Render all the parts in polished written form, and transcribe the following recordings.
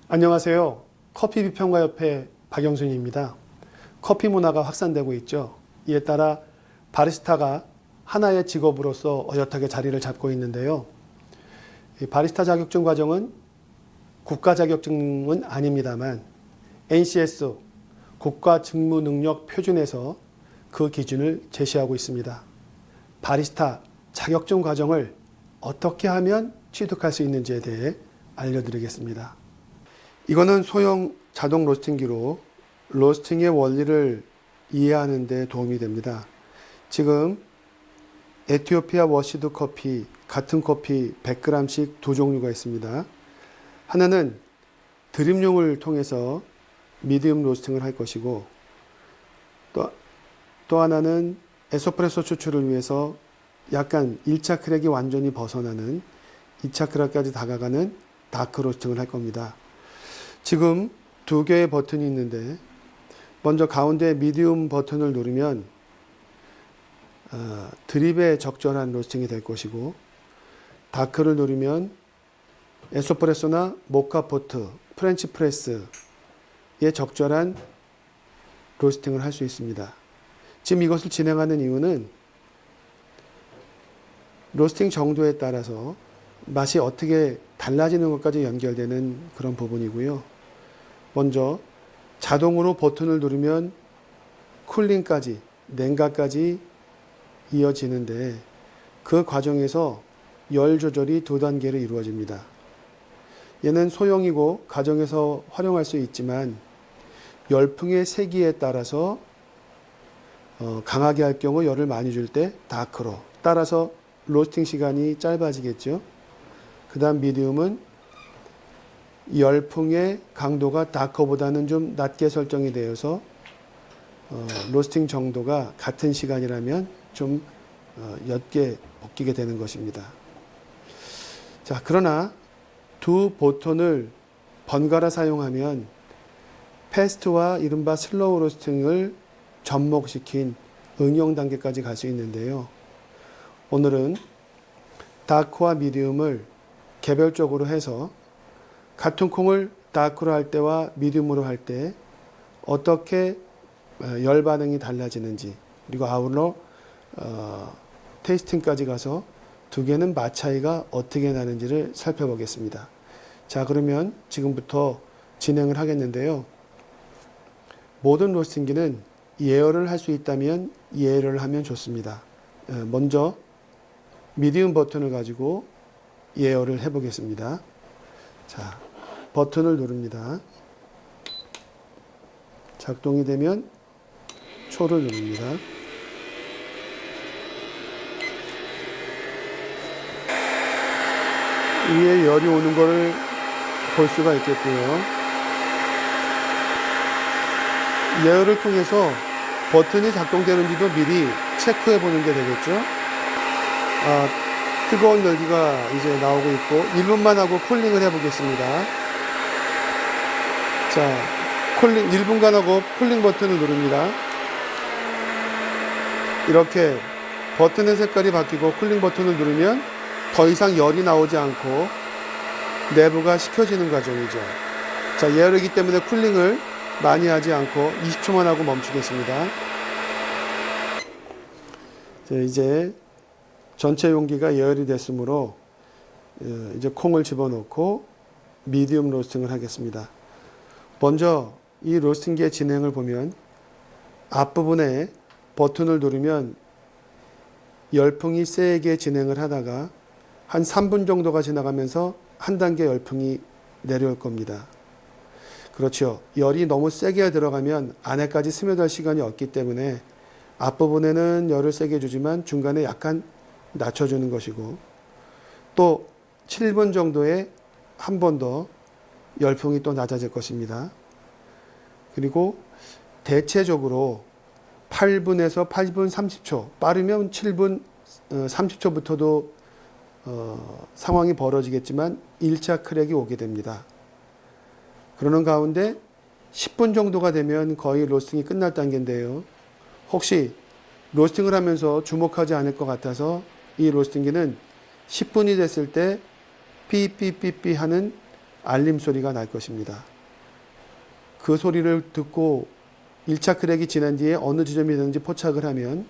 안녕하세요. 커피 비평가협회 박영순입니다. 커피 문화가 확산되고 있죠. 이에 따라 바리스타가 하나의 직업으로서 어엿하게 자리를 잡고 있는데요. 이 바리스타 자격증 과정은 국가 자격증은 아닙니다만 NCS 국가직무능력표준에서 그 기준을 제시하고 있습니다. 바리스타 자격증 과정을 어떻게 하면 취득할 수 있는지에 대해 알려드리겠습니다. 이거는 소형 자동 로스팅기로 로스팅의 원리를 이해하는 데 도움이 됩니다. 지금 에티오피아 워시드 커피, 같은 커피 100g씩 두 종류가 있습니다. 하나는 드립용을 통해서 미디움 로스팅을 할 것이고 또 하나는 에스프레소 추출을 위해서 약간 1차 크랙이 완전히 벗어나는 2차 크랙까지 다가가는 다크 로스팅을 할 겁니다. 지금 두 개의 버튼이 있는데 먼저 가운데 미디움 버튼을 누르면 드립에 적절한 로스팅이 될 것이고 다크를 누르면 에스프레소나 모카포트, 프렌치 프레스에 적절한 로스팅을 할 수 있습니다. 지금 이것을 진행하는 이유는 로스팅 정도에 따라서 맛이 어떻게 달라지는 것까지 연결되는 그런 부분이고요. 먼저 자동으로 버튼을 누르면 쿨링까지, 냉각까지 이어지는데 그 과정에서 열 조절이 두 단계로 이루어집니다. 얘는 소형이고 가정에서 활용할 수 있지만 열풍의 세기에 따라서 강하게 할 경우 열을 많이 줄 때 다크로, 따라서 로스팅 시간이 짧아지겠죠. 그 다음 미디움은 열풍의 강도가 다크보다는 좀 낮게 설정이 되어서 로스팅 정도가 같은 시간이라면 좀 옅게 볶이게 되는 것입니다. 자, 그러나 두 버튼을 번갈아 사용하면 패스트와 이른바 슬로우 로스팅을 접목시킨 응용 단계까지 갈 수 있는데요. 오늘은 다크와 미디움을 개별적으로 해서 같은 콩을 다크로 할 때와 미디움으로 할 때 어떻게 열 반응이 달라지는지, 그리고 아울러 테이스팅까지 가서 두 개는 맛 차이가 어떻게 나는지를 살펴보겠습니다. 자, 그러면 지금부터 진행을 하겠는데요. 모든 로스팅기는 예열을 할 수 있다면 예열을 하면 좋습니다. 먼저 미디움 버튼을 가지고 예열을 해보겠습니다. 자, 버튼을 누릅니다. 작동이 되면 초를 누릅니다. 위에 열이 오는 것을 볼 수가 있겠고요. 예열을 통해서 버튼이 작동되는지도 미리 체크해 보는 게 되겠죠. 뜨거운 열기가 이제 나오고 있고 1분만 하고 쿨링을 해 보겠습니다. 자, 쿨링 1분간 하고 쿨링 버튼을 누릅니다. 이렇게 버튼의 색깔이 바뀌고 쿨링 버튼을 누르면 더 이상 열이 나오지 않고 내부가 식혀지는 과정이죠. 자, 예열이기 때문에 쿨링을 많이 하지 않고 20초만 하고 멈추겠습니다. 자, 이제 전체 용기가 예열이 됐으므로 이제 콩을 집어넣고 미디움 로스팅을 하겠습니다. 먼저 이 로스팅기의 진행을 보면 앞부분에 버튼을 누르면 열풍이 세게 진행을 하다가 한 3분 정도가 지나가면서 한 단계 열풍이 내려올 겁니다. 그렇죠. 열이 너무 세게 들어가면 안에까지 스며들 시간이 없기 때문에 앞부분에는 열을 세게 주지만 중간에 약간 낮춰주는 것이고 또 7분 정도에 한 번 더 열풍이 또 낮아질 것입니다. 그리고 대체적으로 8분에서 8분 30초, 빠르면 7분 30초부터도 상황이 벌어지겠지만 1차 크랙이 오게 됩니다. 그러는 가운데 10분 정도가 되면 거의 로스팅이 끝날 단계인데요. 혹시 로스팅을 하면서 주목하지 않을 것 같아서 이 로스팅기는 10분이 됐을 때 삐삐삐삐 하는 알림 소리가 날 것입니다. 그 소리를 듣고 1차 크랙이 지난 뒤에 어느 지점이든지 포착을 하면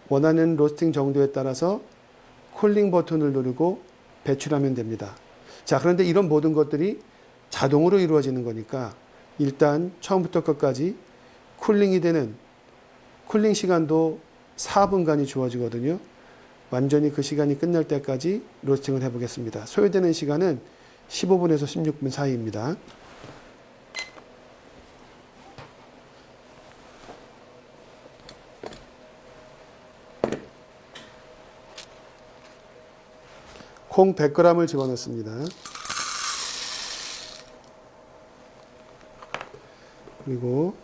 원하는 로스팅 정도에 따라서 쿨링 버튼을 누르고 배출하면 됩니다. 자, 그런데 이런 모든 것들이 자동으로 이루어지는 거니까 일단 처음부터 끝까지 쿨링이 되는 쿨링 시간도 4분간이 주어지거든요. 완전히 그 시간이 끝날 때까지 로스팅을 해보겠습니다. 소요되는 시간은 15분에서 16분 사이입니다. 콩 100g을 집어넣습니다. 그리고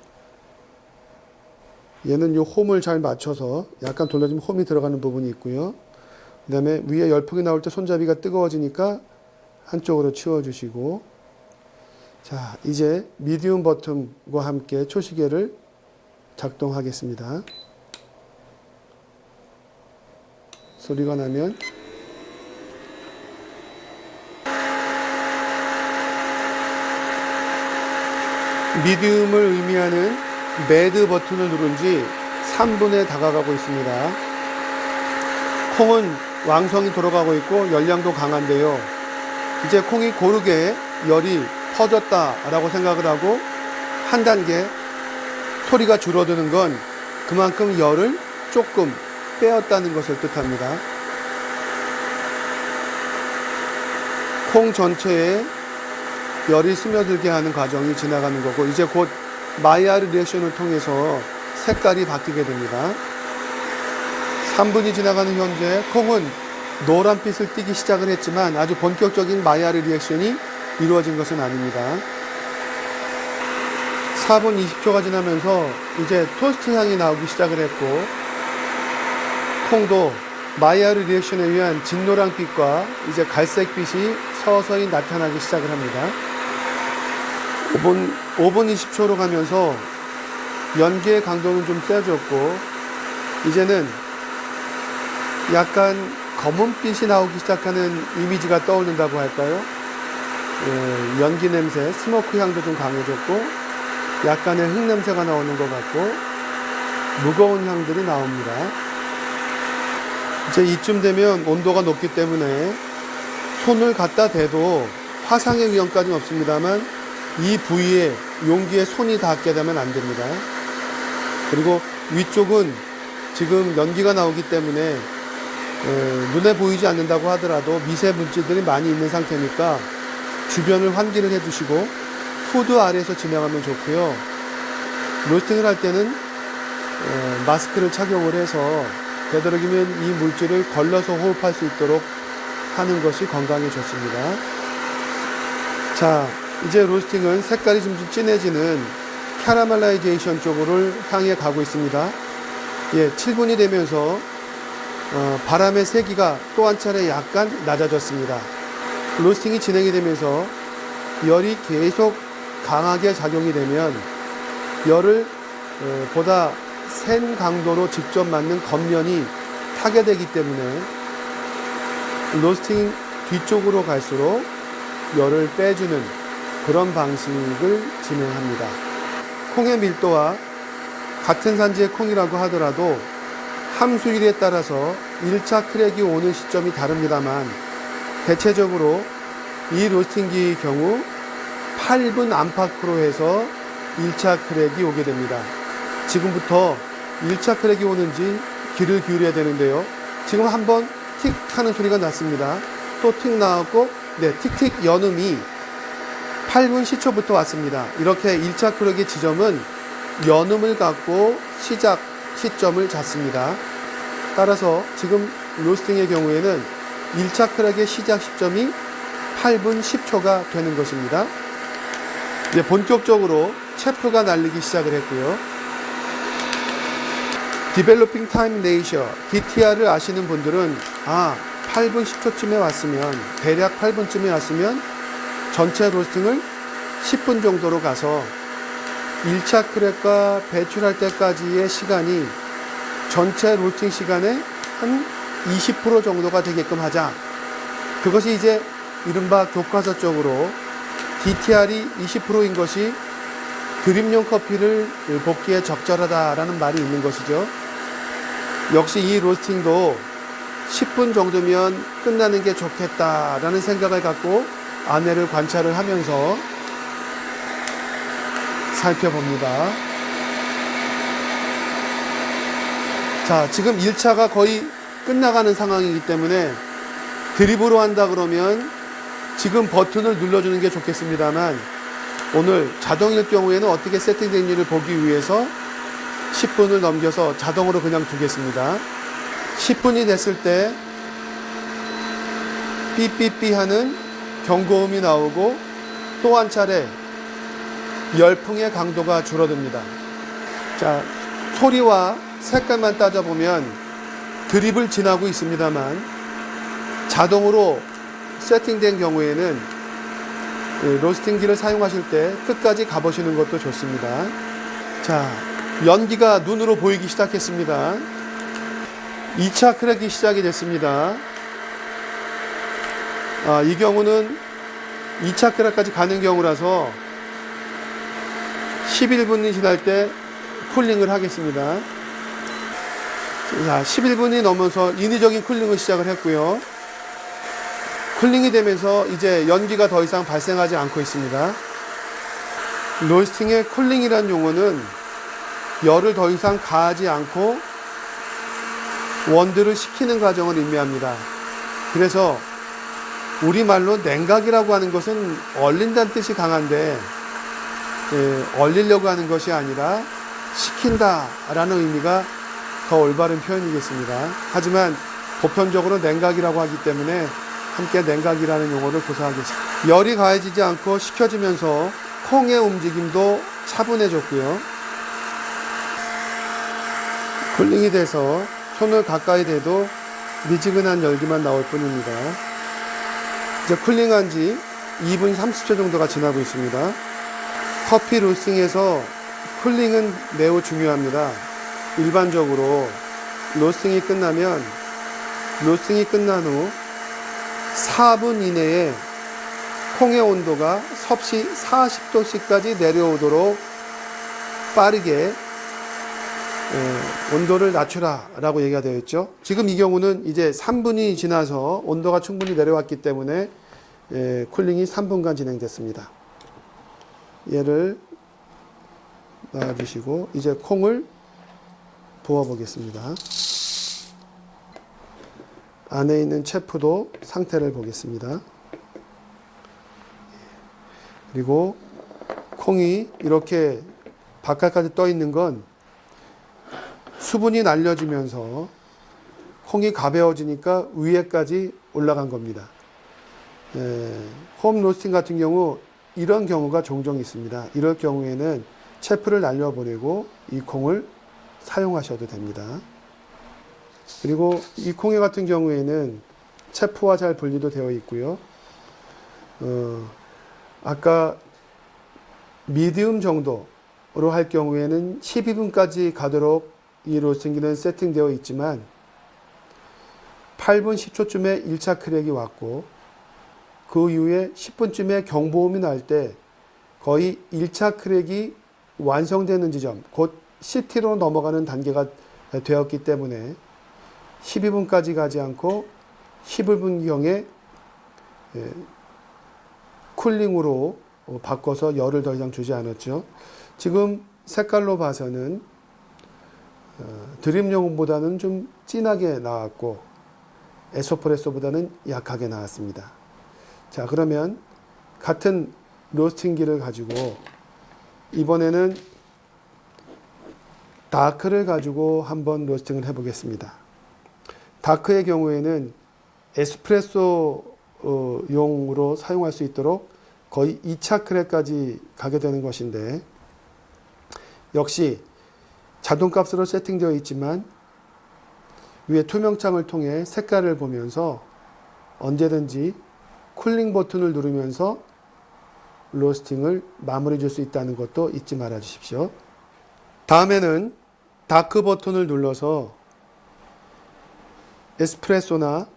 얘는 이 홈을 잘 맞춰서 약간 돌려주면 홈이 들어가는 부분이 있고요. 그 다음에 위에 열풍이 나올 때 손잡이가 뜨거워지니까 한쪽으로 치워주시고, 자, 이제 미디움 버튼과 함께 초시계를 작동하겠습니다. 소리가 나면 미디움을 의미하는 매드 버튼을 누른 지 3분에 다가가고 있습니다. 콩은 왕성이 돌아가고 있고 열량도 강한데요. 이제 콩이 고르게 열이 퍼졌다라고 생각을 하고 한 단계 소리가 줄어드는 건 그만큼 열을 조금 빼었다는 것을 뜻합니다. 콩 전체에 열이 스며들게 하는 과정이 지나가는 거고, 이제 곧 마이야르 리액션을 통해서 색깔이 바뀌게 됩니다. 3분이 지나가는 현재 콩은 노란빛을 띠기 시작을 했지만 아주 본격적인 마이야르 리액션이 이루어진 것은 아닙니다. 4분 20초가 지나면서 이제 토스트 향이 나오기 시작을 했고, 콩도 마이야르 리액션에 의한 진노랑빛과 이제 갈색빛이 서서히 나타나기 시작을 합니다. 5분 20초로 가면서 연기의 강도는 좀 세졌고, 이제는 약간 검은빛이 나오기 시작하는 이미지가 떠오른다고 할까요? 예, 연기 냄새, 스모크 향도 좀 강해졌고, 약간의 흙 냄새가 나오는 것 같고, 무거운 향들이 나옵니다. 이제 이쯤 되면 온도가 높기 때문에 손을 갖다 대도 화상의 위험까지는 없습니다만 이 부위에 용기에 손이 닿게 되면 안 됩니다. 그리고 위쪽은 지금 연기가 나오기 때문에 눈에 보이지 않는다고 하더라도 미세 물질들이 많이 있는 상태니까 주변을 환기를 해주시고 후드 아래에서 진행하면 좋고요. 로스팅을 할 때는 마스크를 착용을 해서 되도록이면 이 물질을 걸러서 호흡할 수 있도록 하는 것이 건강에 좋습니다. 자, 이제 로스팅은 색깔이 좀 진해지는 캐러멜라이제이션 쪽으로 향해 가고 있습니다. 예, 7분이 되면서 바람의 세기가 또 한 차례 약간 낮아졌습니다. 로스팅이 진행이 되면서 열이 계속 강하게 작용이 되면 열을 보다 센 강도로 직접 맞는 겉면이 타게 되기 때문에 로스팅 뒤쪽으로 갈수록 열을 빼주는 그런 방식을 진행합니다. 콩의 밀도와 같은 산지의 콩이라고 하더라도 함수율에 따라서 1차 크랙이 오는 시점이 다릅니다만 대체적으로 이 로스팅기의 경우 8분 안팎으로 해서 1차 크랙이 오게 됩니다. 지금부터 1차 크랙이 오는지 귀를 기울여야 되는데요. 지금 한번 틱 하는 소리가 났습니다. 또 틱 나왔고, 네, 틱틱 연음이 8분 10초부터 왔습니다. 이렇게 1차 크랙의 지점은 연음을 갖고 시작 시점을 잡습니다. 따라서 지금 로스팅의 경우에는 1차 크랙의 시작 시점이 8분 10초가 되는 것입니다. 이제 본격적으로 체프가 날리기 시작을 했고요. 디벨로핑 타임 레이셔, DTR을 아시는 분들은 8분 10초쯤에 왔으면, 대략 8분쯤에 왔으면 전체 로스팅을 10분 정도로 가서 1차 크랙과 배출할 때까지의 시간이 전체 로스팅 시간의 한 20% 정도가 되게끔 하자. 그것이 이제 이른바 교과서적으로 DTR이 20%인 것이 드립용 커피를 볶기에 적절하다라는 말이 있는 것이죠. 역시 이 로스팅도 10분 정도면 끝나는 게 좋겠다라는 생각을 갖고 안에를 관찰을 하면서 살펴봅니다. 자, 지금 1차가 거의 끝나가는 상황이기 때문에 드립으로 한다 그러면 지금 버튼을 눌러주는 게 좋겠습니다만 오늘 자동일 경우에는 어떻게 세팅된지를 보기 위해서 10분을 넘겨서 자동으로 그냥 두겠습니다. 10분이 됐을 때 삐삐삐 하는 경고음이 나오고 또 한 차례 열풍의 강도가 줄어듭니다. 자, 소리와 색깔만 따져보면 드립을 지나고 있습니다만 자동으로 세팅된 경우에는 로스팅기를 사용하실 때 끝까지 가보시는 것도 좋습니다. 자, 연기가 눈으로 보이기 시작했습니다. 2차 크랙이 시작이 됐습니다. 이 경우는 2차 크랙까지 가는 경우라서 11분이 지날 때 쿨링을 하겠습니다. 자, 11분이 넘어서 인위적인 쿨링을 시작을 했고요. 쿨링이 되면서 이제 연기가 더 이상 발생하지 않고 있습니다. 로스팅의 쿨링이라는 용어는 열을 더 이상 가하지 않고 원두를 식히는 과정을 의미합니다. 그래서 우리말로 냉각이라고 하는 것은 얼린다는 뜻이 강한데 얼리려고 하는 것이 아니라 식힌다라는 의미가 더 올바른 표현이겠습니다. 하지만 보편적으로 냉각이라고 하기 때문에 함께 냉각이라는 용어를 고사하겠습니다. 열이 가해지지 않고 식혀지면서 콩의 움직임도 차분해졌고요. 쿨링이 돼서 손을 가까이 대도 미지근한 열기만 나올 뿐입니다. 이제 쿨링한 지 2분 30초 정도가 지나고 있습니다. 커피 로스팅에서 쿨링은 매우 중요합니다. 일반적으로 로스팅이 끝나면 로스팅이 끝난 후 4분 이내에 콩의 온도가 섭씨 40도씨까지 내려오도록 빠르게 온도를 낮추라 라고 얘기가 되어 있죠. 지금 이 경우는 이제 3분이 지나서 온도가 충분히 내려왔기 때문에 쿨링이 3분간 진행됐습니다. 얘를 놔주시고 이제 콩을 부어 보겠습니다. 안에 있는 체프도 상태를 보겠습니다. 그리고 콩이 이렇게 바깥까지 떠 있는 건 수분이 날려지면서 콩이 가벼워지니까 위에까지 올라간 겁니다. 홈 로스팅 같은 경우 이런 경우가 종종 있습니다. 이럴 경우에는 체프를 날려보내고 이 콩을 사용하셔도 됩니다. 그리고 이 콩회 같은 경우에는 체프와 잘 분리도 되어 있고요. 아까 미디움 정도로 할 경우에는 12분까지 가도록 이 로스팅기는 세팅되어 있지만 8분 10초쯤에 1차 크랙이 왔고 그 이후에 10분쯤에 경보음이 날 때 거의 1차 크랙이 완성되는 지점, 곧 CT로 넘어가는 단계가 되었기 때문에 12분까지 가지 않고 11분경에 쿨링으로 바꿔서 열을 더 이상 주지 않았죠. 지금 색깔로 봐서는 드립용보다는 좀 진하게 나왔고 에스프레소보다는 약하게 나왔습니다. 자, 그러면 같은 로스팅기를 가지고 이번에는 다크를 가지고 한번 로스팅을 해보겠습니다. 다크의 경우에는 에스프레소 용으로 사용할 수 있도록 거의 2차 크랙까지 가게 되는 것인데 역시 자동값으로 세팅되어 있지만 위에 투명창을 통해 색깔을 보면서 언제든지 쿨링 버튼을 누르면서 로스팅을 마무리 줄 수 있다는 것도 잊지 말아 주십시오. 다음에는 다크 버튼을 눌러서 에스프레소나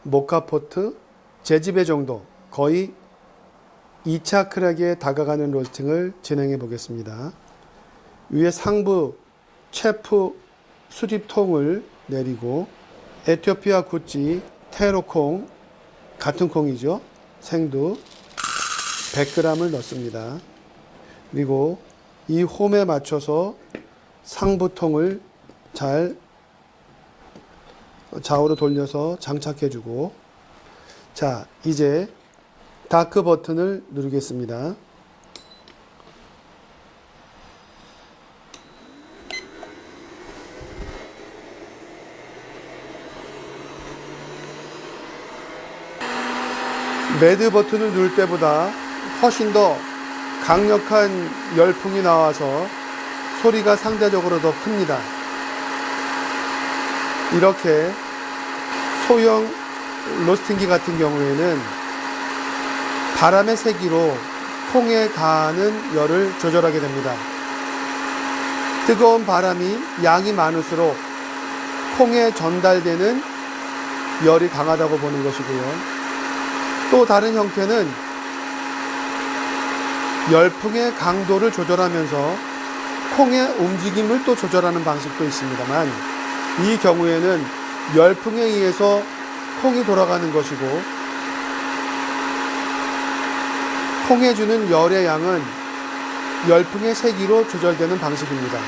모카포트, 제집애 정도 거의 2차 크랙에 다가가는 로스팅을 진행해 보겠습니다. 위에 상부 체프 수집통을 내리고 에티오피아 구찌 테로콩, 같은 콩이죠. 생두 100g을 넣습니다. 그리고 이 홈에 맞춰서 상부통을 잘 좌우로 돌려서 장착해주고, 자, 이제 다크 버튼을 누르겠습니다. 매드 버튼을 누를 때보다 훨씬 더 강력한 열풍이 나와서 소리가 상대적으로 더 큽니다. 이렇게 소형 로스팅기 같은 경우에는 바람의 세기로 콩에 가하는 열을 조절하게 됩니다. 뜨거운 바람이 양이 많을수록 콩에 전달되는 열이 강하다고 보는 것이고요. 또 다른 형태는 열풍의 강도를 조절하면서 콩의 움직임을 또 조절하는 방식도 있습니다만, 이 경우에는 열풍에 의해서 콩이 돌아가는 것이고, 콩에 주는 열의 양은 열풍의 세기로 조절되는 방식입니다.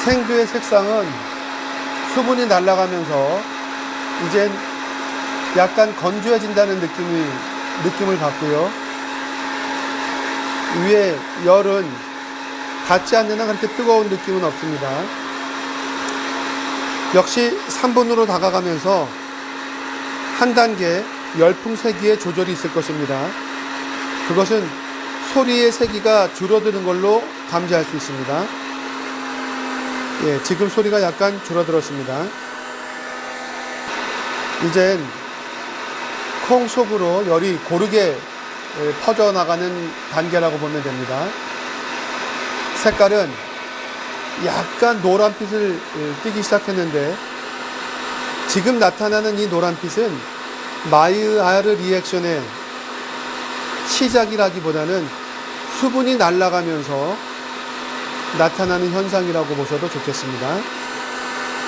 생두의 색상은 수분이 날아가면서 이젠 약간 건조해진다는 느낌을 받고요. 위에 열은 닿지 않는 한 그렇게 뜨거운 느낌은 없습니다. 역시 3분으로 다가가면서 한 단계 열풍 세기의 조절이 있을 것입니다. 그것은 소리의 세기가 줄어드는 걸로 감지할 수 있습니다. 예, 지금 소리가 약간 줄어들었습니다. 이젠 콩 속으로 열이 고르게 퍼져나가는 단계라고 보면 됩니다. 색깔은 약간 노란빛을 띠기 시작했는데, 지금 나타나는 이 노란빛은 마이야르 리액션의 시작이라기보다는 수분이 날아가면서 나타나는 현상이라고 보셔도 좋겠습니다.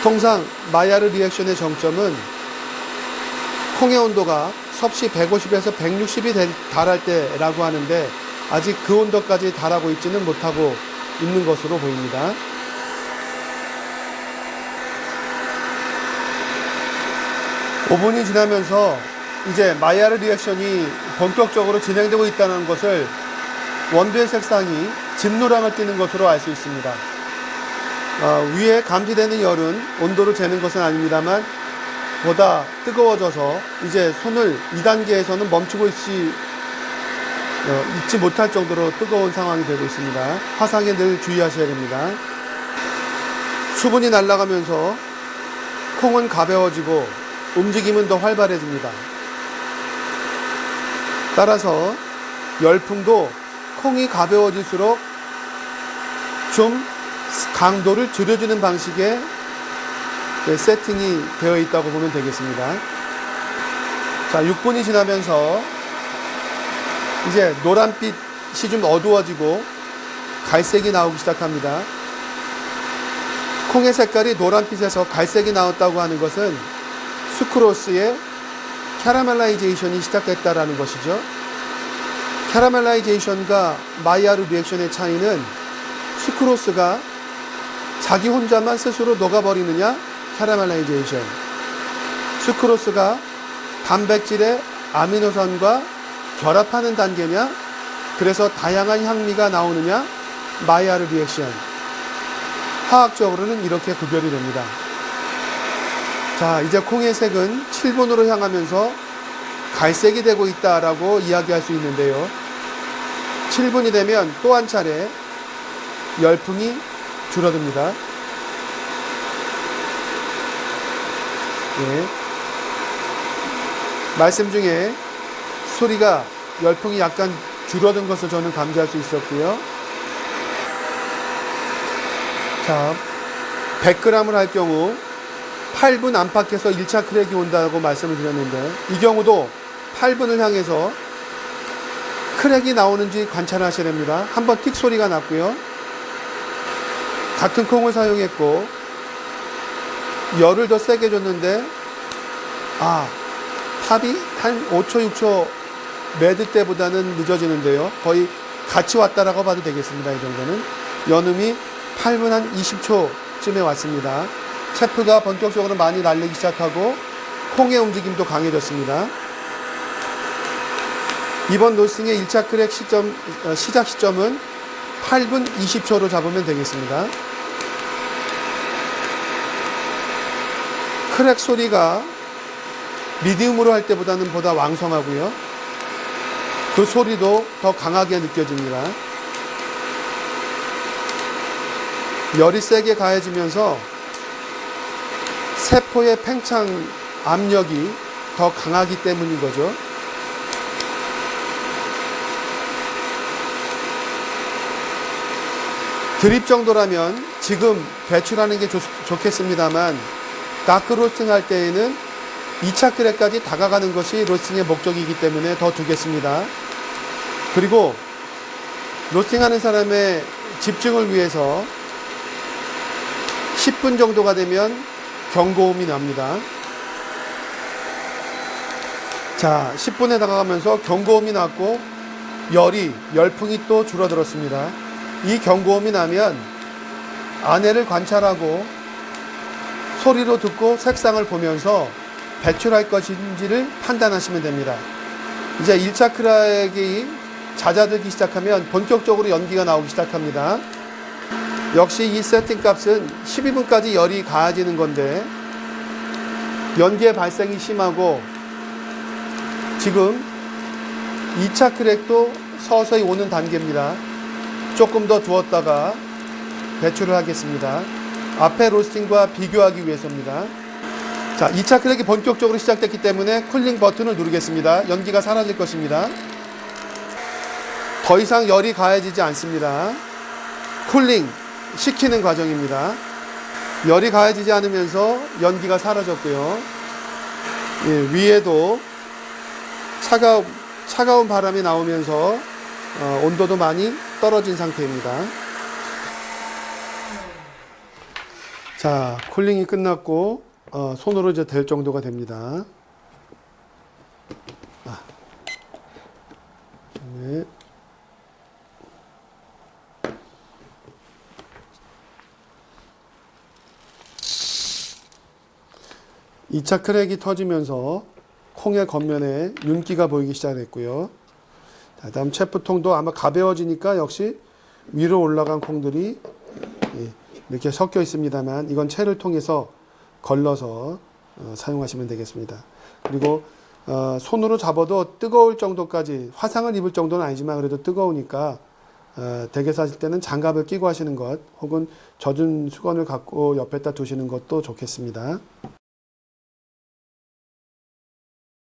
통상 마이야르 리액션의 정점은 콩의 온도가 섭씨 150에서 160이 달할 때라고 하는데, 아직 그 온도까지 달하고 있지는 못하고 있는 것으로 보입니다. (5분이) 지나면서 이제 마이야르 리액션이 본격적으로 진행되고 있다는 것을 원두의 색상이 진노랑을 띠는 것으로 알 수 있습니다. 위에 감지되는 열은 온도로 재는 것은 아닙니다만 보다 뜨거워져서 이제 손을 2단계에서는 멈추고 있지 못할 정도로 뜨거운 상황이 되고 있습니다. 화상에 늘 주의하셔야 됩니다. 수분이 날아가면서 콩은 가벼워지고 움직임은 더 활발해집니다. 따라서 열풍도 콩이 가벼워질수록 좀 강도를 줄여주는 방식의 세팅이 되어 있다고 보면 되겠습니다. 자, 6분이 지나면서 이제 노란빛이 좀 어두워지고 갈색이 나오기 시작합니다. 콩의 색깔이 노란빛에서 갈색이 나왔다고 하는 것은 수크로스의 캐러멜라이제이션이 시작됐다라는 것이죠. 캐러멜라이제이션과 마이야르 리액션의 차이는 수크로스가 자기 혼자만 스스로 녹아버리느냐, 캐러멜라이제이션. 수크로스가 단백질의 아미노산과 결합하는 단계냐, 그래서 다양한 향미가 나오느냐, 마이야르 리액션. 화학적으로는 이렇게 구별이 됩니다. 자, 이제 콩의 색은 7분으로 향하면서 갈색이 되고 있다라고 이야기할 수 있는데요. 7분이 되면 또 한 차례 열풍이 줄어듭니다. 예. 말씀 중에 소리가 열풍이 약간 줄어든 것을 저는 감지할 수 있었고요. 자, 100g을 할 경우 8분 안팎에서 1차 크랙이 온다고 말씀을 드렸는데, 이 경우도 8분을 향해서 크랙이 나오는지 관찰하셔야 됩니다. 한번 틱 소리가 났고요. 같은 콩을 사용했고 열을 더 세게 줬는데 탑이 한 5초 6초 매드 때보다는 늦어지는데요. 거의 같이 왔다라고 봐도 되겠습니다. 이 정도는 연음이 8분 한 20초쯤에 왔습니다. 체프가 본격적으로 많이 날리기 시작하고 콩의 움직임도 강해졌습니다. 이번 로스팅의 1차 크랙 시작 시점은 8분 20초로 잡으면 되겠습니다. 크랙 소리가 미디움으로 할 때보다는 보다 왕성하고요. 그 소리도 더 강하게 느껴집니다. 열이 세게 가해지면서 세포의 팽창 압력이 더 강하기 때문인 거죠. 드립 정도라면 지금 배출하는 게 좋겠습니다만, 다크 로스팅 할 때에는 2차 크랙까지 다가가는 것이 로스팅의 목적이기 때문에 더 두겠습니다. 그리고 로스팅하는 사람의 집중을 위해서 10분 정도가 되면 경고음이 납니다. 자, 10분에 다가가면서 경고음이 났고 열풍이 또 줄어들었습니다. 이 경고음이 나면 안에를 관찰하고 소리로 듣고 색상을 보면서 배출할 것인지를 판단하시면 됩니다. 이제 1차 크랙이 잦아들기 시작하면 본격적으로 연기가 나오기 시작합니다. 역시 이 세팅 값은 12분까지 열이 가해지는 건데, 연기의 발생이 심하고 지금 2차 크랙도 서서히 오는 단계입니다. 조금 더 두었다가 배출을 하겠습니다. 앞에 로스팅과 비교하기 위해서입니다. 자, 2차 크랙이 본격적으로 시작됐기 때문에 쿨링 버튼을 누르겠습니다. 연기가 사라질 것입니다. 더 이상 열이 가해지지 않습니다. 쿨링 시키는 과정입니다. 열이 가해지지 않으면서 연기가 사라졌고요. 위에도 차가운 바람이 나오면서 온도도 많이 떨어진 상태입니다. 자, 쿨링이 끝났고 손으로 이제 될 정도가 됩니다. 네. 이 차 크랙이 터지면서 콩의 겉면에 윤기가 보이기 시작했고요. 자, 다음 체프통도 아마 가벼워지니까 역시 위로 올라간 콩들이 이렇게 섞여 있습니다만, 이건 채를 통해서 걸러서 사용하시면 되겠습니다. 그리고 손으로 잡아도 뜨거울 정도까지, 화상을 입을 정도는 아니지만 그래도 뜨거우니까 댁에서 하실 때는 장갑을 끼고 하시는 것, 혹은 젖은 수건을 갖고 옆에다 두시는 것도 좋겠습니다.